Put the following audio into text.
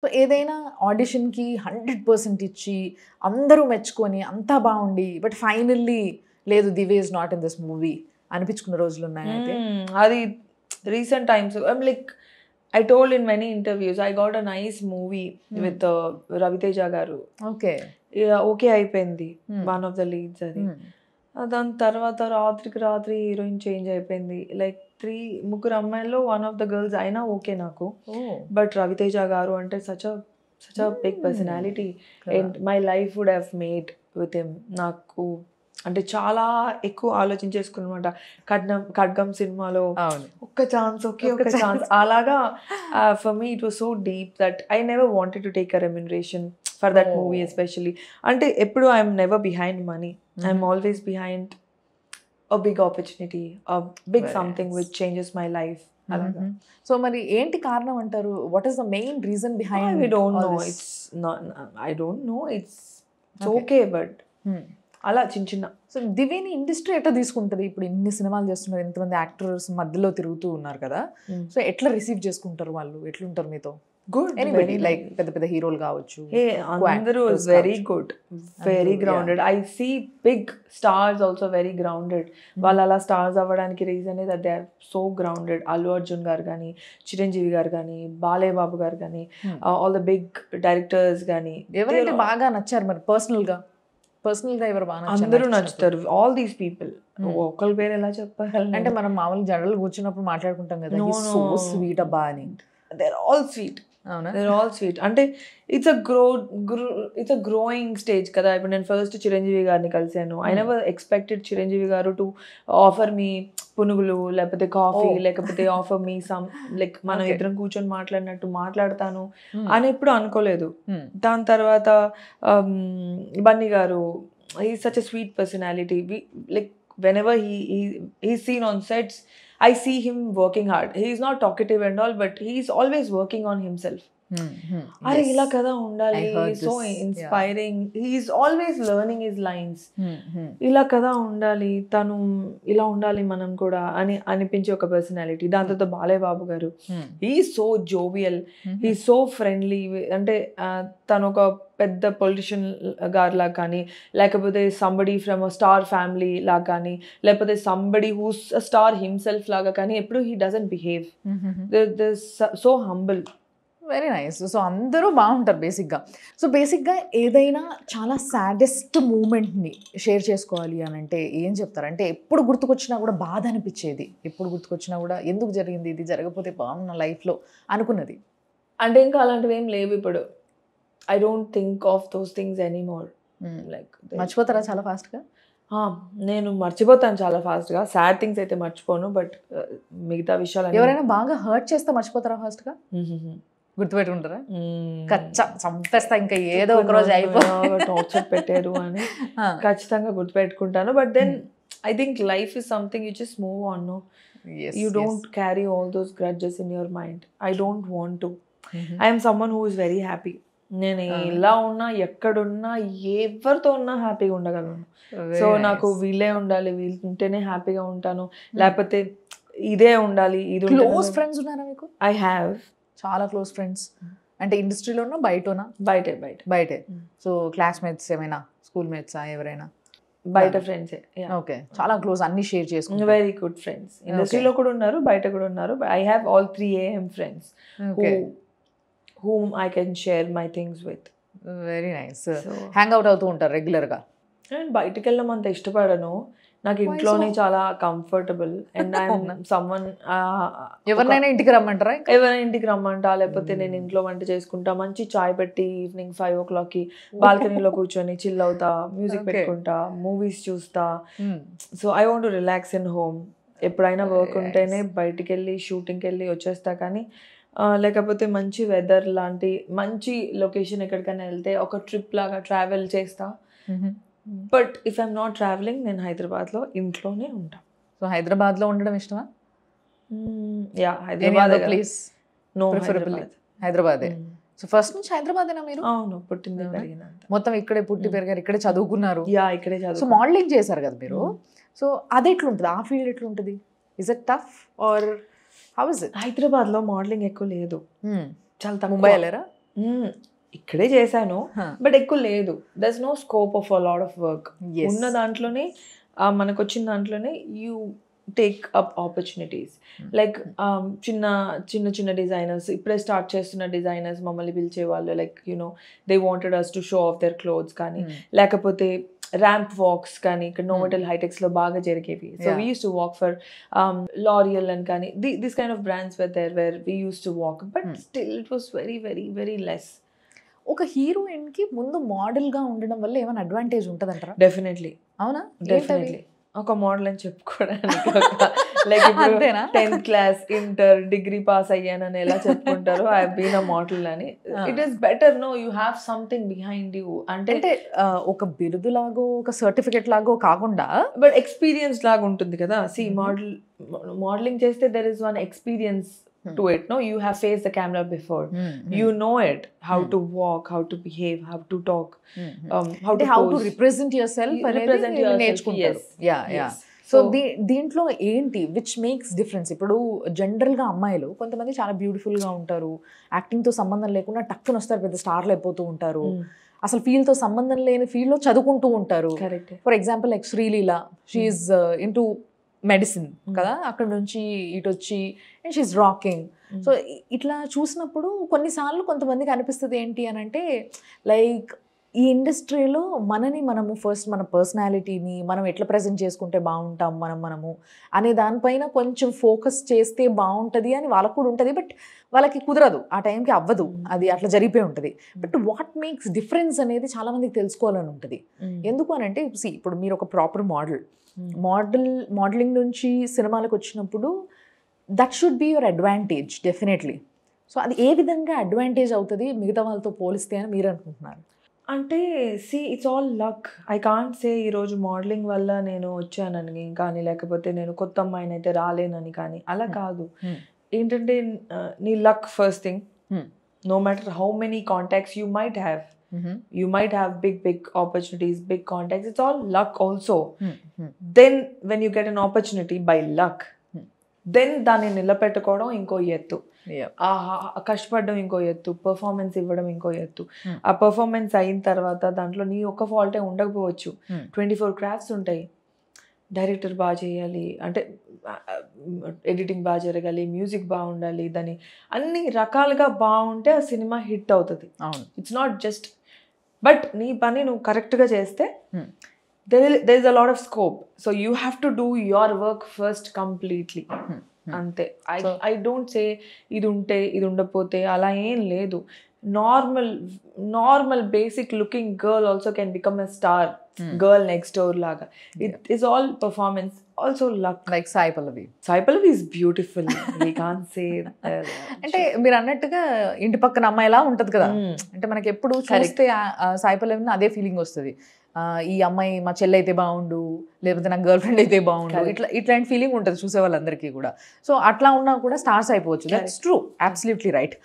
So ఏదైనా ఆడిషన్కి 100% ఇచ్చి అందరూ మెచ్చుకొని అంతా బాగుండి బట్ ఫైనల్లీ లేదు Divya is not in this movie అనిపించుకున్న రోజులు ఉన్నాయి అయితే అది recent times I'm like I told in many interviews I got a nice movie with Raviteja garu. Okay okay అయిపోయింది వన్ ఆఫ్ ద లీడ్స్ అది. దాని తర్వాత రాత్రికి రాత్రి హీరోయిన్ చేంజ్ అయిపోయింది. లైక్ ముగ్గురు అమ్మాయిల్లో వన్ ఆఫ్ ద గర్ల్స్ అయినా ఓకే నాకు. బట్ రవితేజ గారు అంటే such a big personality and my life would have made with him. నాకు అంటే చాలా ఎక్కువ ఆలోచించేసుకున్నమాట. ఖడ్గం సినిమాలో ఒక్క ఛాన్స్ ఒక్క ఛాన్స్ అలాగా for me it was so deep that I never wanted to take a remuneration for that movie especially. అంటే ఎప్పుడు I'm never behind money, I'm always behind a big opportunity, a big something which changes my life. So మరి ఏంటి కారణం అంటారు? What is the main reason behind? I don't know. It's not. I don't know. It's okay, but అలా చిన్న. So దివ్యని industry ఎట్లా తీసుకుంటుంది? ఇప్పుడు ఇన్ని సినిమాలు చేస్తున్నారు, ఎంతమంది యాక్టర్స్ మధ్యలో తిరుగుతూ ఉన్నారు కదా, సో ఎట్లా రిసీవ్ చేసుకుంటారు వాళ్ళు? ఎట్లుంటారు మీతో? Good. Anybody, like పెద్ద పెద్ద హీరోలు కావచ్చు. అందరూ very good, very grounded. I see big stars also very grounded. వాళ్ళు అలా స్టార్స్ అవ్వడానికి reason that they are so grounded. Allu Arjun గారు కానీ, చిరంజీవి గారు కానీ, బాలయ్య బాబు గారు కానీ, all the big directors కానీ. ఎవరైతే బాగా నచ్చారు మరి పర్సనల్ గా ఎవరు బాగా నచ్చారు? అందరూ నచ్చుతారు. All these people. ఒకళ్ళ పేరు ఎలా చెప్పాలి అంటే మనం మామూలు జనరల్ కూర్చున్నప్పుడు మాట్లాడుకుంటాం కదా, సో స్వీట్ అబ్బా అని. they're all sweet. They're all sweet. అంటే it's a growing stage కదా. ఇప్పుడు నేను ఫస్ట్ చిరంజీవి గారిని కలిసాను. ఐ నెవర్ ఎక్స్పెక్టెడ్ చిరంజీవి గారు టు ఆఫర్ మీ పునుగులు లేకపోతే కాఫీ లేకపోతే ఆఫర్ మీ సమ్ లైక్ మనం ఇద్దరం కూర్చొని మాట్లాడినట్టు మాట్లాడతాను అని ఎప్పుడు అనుకోలేదు. దాని తర్వాత బన్నీ గారు, he's such a sweet personality. Like whenever he's seen on sets, I see him working hard. He's not talkative and all, but he's always working on himself. అరే ఇలా కదా ఉండాలి, so inspiring. He's always learning his lines. ఇలా కదా ఉండాలి, తను ఇలా ఉండాలి మనం కూడా అని అనిపించే ఒక పర్సనాలిటీ. దాని తర్వాత బాలయ్య బాబు గారు, he so jovial, he so friendly. అంటే తను ఒక పెద్ద పొలిటీషియన్ గారిలా కానీ, లేకపోతే somebody from a star family లాగా కానీ, లేకపోతే somebody who's a star himself లాగా కానీ ఎప్పుడు he doesn't behave. So humble. Very nice. So అందరూ బాగుంటారు బేసిక్గా. సో బేసిక్గా ఏదైనా చాలా సాడెస్ట్ మూమెంట్ని షేర్ చేసుకోవాలి అని అంటే ఏం చెప్తారు? అంటే ఎప్పుడు గుర్తుకొచ్చినా కూడా బాధ అనిపించేది, ఎప్పుడు గుర్తుకొచ్చినా కూడా ఎందుకు జరిగింది, ఇది జరగకపోతే బాగున్న లైఫ్లో అనుకున్నది అంటే ఇంకా అలాంటివి ఏం లేవు ఇప్పుడు. I don't think of those things anymore. Like మర్చిపోతారా చాలా ఫాస్ట్గా? నేను మర్చిపోతాను చాలా ఫాస్ట్గా. సాడ్ థింగ్స్ అయితే మర్చిపోను, బట్ మిగతా విషయాలు ఎవరైనా బాగా హర్ట్ చేస్తే మర్చిపోతారా ఫాస్ట్గా? గుర్తుపెట్టుకుంటారా? కచ్చా చంపేస్తా ఇంకా ఏదో ఒక రోజు టార్చర్ పెట్టారు అని ఖచ్చితంగా గుర్తుపెట్టుకుంటాను. But then I think life is something you just move on. No, you don't carry all those grudges in your mind. I don't want to. I'm someone who is very happy. నేను ఎలా ఉన్నా, ఎక్కడున్నా, ఎవరితో ఉన్నా హ్యాపీగా ఉండగలను. So నాకు వీళ్ళే ఉండాలి, వీళ్ళు ఉంటేనే హ్యాపీగా ఉంటాను, లేకపోతే ఇదే ఉండాలి. ఇది క్లోజ్ ఫ్రెండ్స్ ఉన్నారా మీకు? ఐ హ్యావ్ చాలా క్లోజ్ ఫ్రెండ్స్. అంటే ఇండస్ట్రీలోనా బయటనా? బయటే. సో క్లాస్మేట్స్ ఏమైనా, స్కూల్ మేట్సా ఎవరైనా? బయట ఫ్రెండ్స్. ఓకే, చాలా క్లోజ్, అన్ని షేర్ చేసుకుంటారు. Very good friends. ఇండస్ట్రీలో కూడా ఉన్నారు, బయట కూడా ఉన్నారు. I have all 3 AM friends whom I can share my things with. Very nice. Hang out అవుతూ ఉంటారు రెగ్యులర్గా? నేను బయటకు వెళ్ళడం అంత ఇష్టపడను. నాకు ఇంట్లోనే చాలా కంఫర్టబుల్. అండ్ ఐఎమ్ సమ్వన్, ఎవరినైనా ఇంటికి రమ్మంటారా? ఎవరైనా ఇంటికి రమ్మంటా, లేకపోతే నేను ఇంట్లో వంట చేసుకుంటా, మంచి చాయ్ పెట్టి ఈవినింగ్ 5 o'clockకి బాల్కనీలో కూర్చొని చిల్ అవుతా, మ్యూజిక్ పెట్టుకుంటా, మూవీస్ చూస్తా. So I want to relax in home. ఎప్పుడైనా వర్క్ ఉంటేనే బయటికి వెళ్ళి షూటింగ్కి వెళ్ళి వచ్చేస్తా. కానీ లేకపోతే మంచి వెదర్ లాంటి మంచి లొకేషన్ ఎక్కడికైనా వెళ్తే ఒక ట్రిప్ లాగా ట్రావెల్ చేస్తా. But if I'm not travelling, నేను హైదరాబాద్లో ఇంట్లోనే ఉంటా. సో హైదరాబాద్లో ఉండడం ఇష్టమా? Yeah, Hyderabad please. నో, హైదరాబాదే. సో ఫస్ట్ నుంచి హైదరాబాదేనా మీరు? అవును, పుట్టింది పెరిగినంత మొత్తం ఇక్కడే పుట్టి పెరిగారు, ఇక్కడే చదువుకున్నారు. యా, ఇక్కడే చదువు. సో మోడలింగ్ చేశారు కదా మీరు. సో అది ఎట్లుంటుంది, ఆ ఫీల్డ్ ఎట్లుంటుంది? Is it tough or how is it? హైదరాబాద్లో మోడలింగ్ ఎక్కువ లేదు, చాలా తక్కువ. ముంబై వెళ్ళారా? ఇక్కడే చేశాను, Huh. బట్ ఎక్కువ లేదు. There's no scope of a lot of work. Yes. ఉన్న దాంట్లోనే మనకు వచ్చిన దాంట్లోనే you take up opportunities. Like చిన్న చిన్న చిన్న డిజైనర్స్, ఇప్పుడే స్టార్ట్ చేస్తున్న డిజైనర్స్ మమ్మల్ని పిలిచేవాళ్ళు. Like you know they wanted us to show off their clothes కానీ, లేకపోతే ర్యాంప్ వాక్స్ కానీ ఇక్కడ నోవోటెల్ హైటెక్స్లో బాగా జరిగేవి. So we used to walk for L'Oreal and కానీ this kind of brands where there were we used to walk, but still it was very very very less. ఒక heroine కి ముందు model గా ఉండడం వల్ల ఏమైనా అడ్వాంటేజ్ ఉంటదంటారా? డెఫినెట్లీ అవునా? డెఫినెట్లీ ఒక మోడల్ అని చెప్పుకోవడానికి లైక్ అంతేనా? 10th class inter degree pass అయ్యానని ఎలా చెప్పుకుంటారో ఐ బీన్ అ మోడల్ అని. It is better no you have something behind you. అంటే ఒక బిరుదు లాగో ఒక సర్టిఫికెట్ లాగో కాకుండా బట్ ఎక్స్పీరియన్స్ లాగా ఉంటుంది కదా. సి మోడలింగ్ చేస్తే there is one experience to it. No, you have faced the camera before. You know it, how to walk, how to behave, how to talk, how to represent yourself represent yourself. నేర్చుకుంటారు. Yes. So దీంట్లో ఏంటి which makes difference? ఇప్పుడు జనరల్గా అమ్మాయిలు కొంతమంది చాలా బ్యూటిఫుల్గా ఉంటారు, యాక్టింగ్తో సంబంధం లేకుండా టక్కున వస్తారు, పెద్ద స్టార్లు అయిపోతూ ఉంటారు, అసలు ఫీల్డ్తో సంబంధం లేని ఫీల్డ్లో చదువుకుంటూ ఉంటారు. For example like Sreeleela, she's into medicine కదా, అక్కడ నుంచి ఇటు వచ్చి అండ్ షీఈస్ రాకింగ్. సో ఇట్లా చూసినప్పుడు కొన్నిసార్లు కొంతమందికి అనిపిస్తుంది ఏంటి అని అంటే, లైక్ ఈ ఇండస్ట్రీలో మనము ఫస్ట్ మన పర్సనాలిటీని మనం ఎట్లా ప్రజెంట్ చేసుకుంటే బాగుంటాం మనము అనే దానిపైన కొంచెం ఫోకస్ చేస్తే బాగుంటుంది అని వాళ్ళకు కూడా ఉంటుంది. బట్ వాళ్ళకి కుదరదు, ఆ టైంకి అవ్వదు, అది అట్లా జరిగిపోయి ఉంటుంది. బట్ వాట్ మేక్స్ డిఫరెన్స్ అనేది చాలా మందికి తెలుసుకోవాలని ఉంటుంది. ఎందుకు అని అంటే ఇప్పుడు మీరు ఒక ప్రాపర్ మోడలింగ్ నుంచి సినిమాలకు వచ్చినప్పుడు that should be your advantage definitely. So అది ఏ విధంగా అడ్వాంటేజ్ అవుతుంది మిగతా వాళ్ళతో పోలిస్తే అని మీరు అనుకుంటున్నారు? అంటే it's all luck. I can't say ఈరోజు మోడలింగ్ వల్ల నేను వచ్చానని కానీ, లేకపోతే నేను కొత్త అమ్మాయిని అయితే రాలేనని కానీ, అలా కాదు. ఏంటంటే నీ luck first thing. No matter how many contacts you might have, you might have big opportunities, big contacts, it's all luck also. Then when you get an opportunity by luck, then దాన్ని నిలబెట్టుకోవడం ఇంకో ఎత్తు, కష్టపడడం ఇంకో ఎత్తు, performance ఇవ్వడం ఇంకో ఎత్తు. ఆ పర్ఫార్మెన్స్ అయిన తర్వాత దాంట్లో నీ ఒక్క ఫాల్టే ఉండకపోవచ్చు, 24 క్రాఫ్ట్స్ ఉంటాయి. డైరెక్టర్ బాగా చేయాలి అంటే ఎడిటింగ్ బాగా జరగాలి, మ్యూజిక్ బాగుండాలి, దాన్ని అన్ని రకాలుగా బాగుంటే ఆ సినిమా హిట్ అవుతుంది. ఇట్స్ నాట్ జస్ట్ బట్ నీ పని నువ్వు కరెక్ట్గా చేస్తే there is a lot of scope. So you have to do your work first completely. అంతే. I don't say ఇది ఉంటే ఇది ఉండకపోతే అలా ఏం లేదు. Normal basic looking girl also can become a star, girl next door లాగా. It is all performance, also luck. Like Sai Pallavi is beautiful. We can't say అంటే మీరు అన్నట్టుగా ఇంటి పక్కన అమ్మాయిలా ఉంటది కదా, అంటే మనకి ఎప్పుడు చూస్తే సాయి పల్లవిని అదే ఫీలింగ్ వస్తుంది, ఈ అమ్మాయి మా చెల్లి అయితే బాగుండు, లేకపోతే నా గర్ల్ ఫ్రెండ్ అయితే బాగుండు, ఇట్లాంటి ఫీలింగ్ ఉంటుంది చూసే వాళ్ళందరికీ కూడా. సో అట్లా ఉన్నా కూడా స్టార్స్ అయిపోవచ్చు. That's true, absolutely right.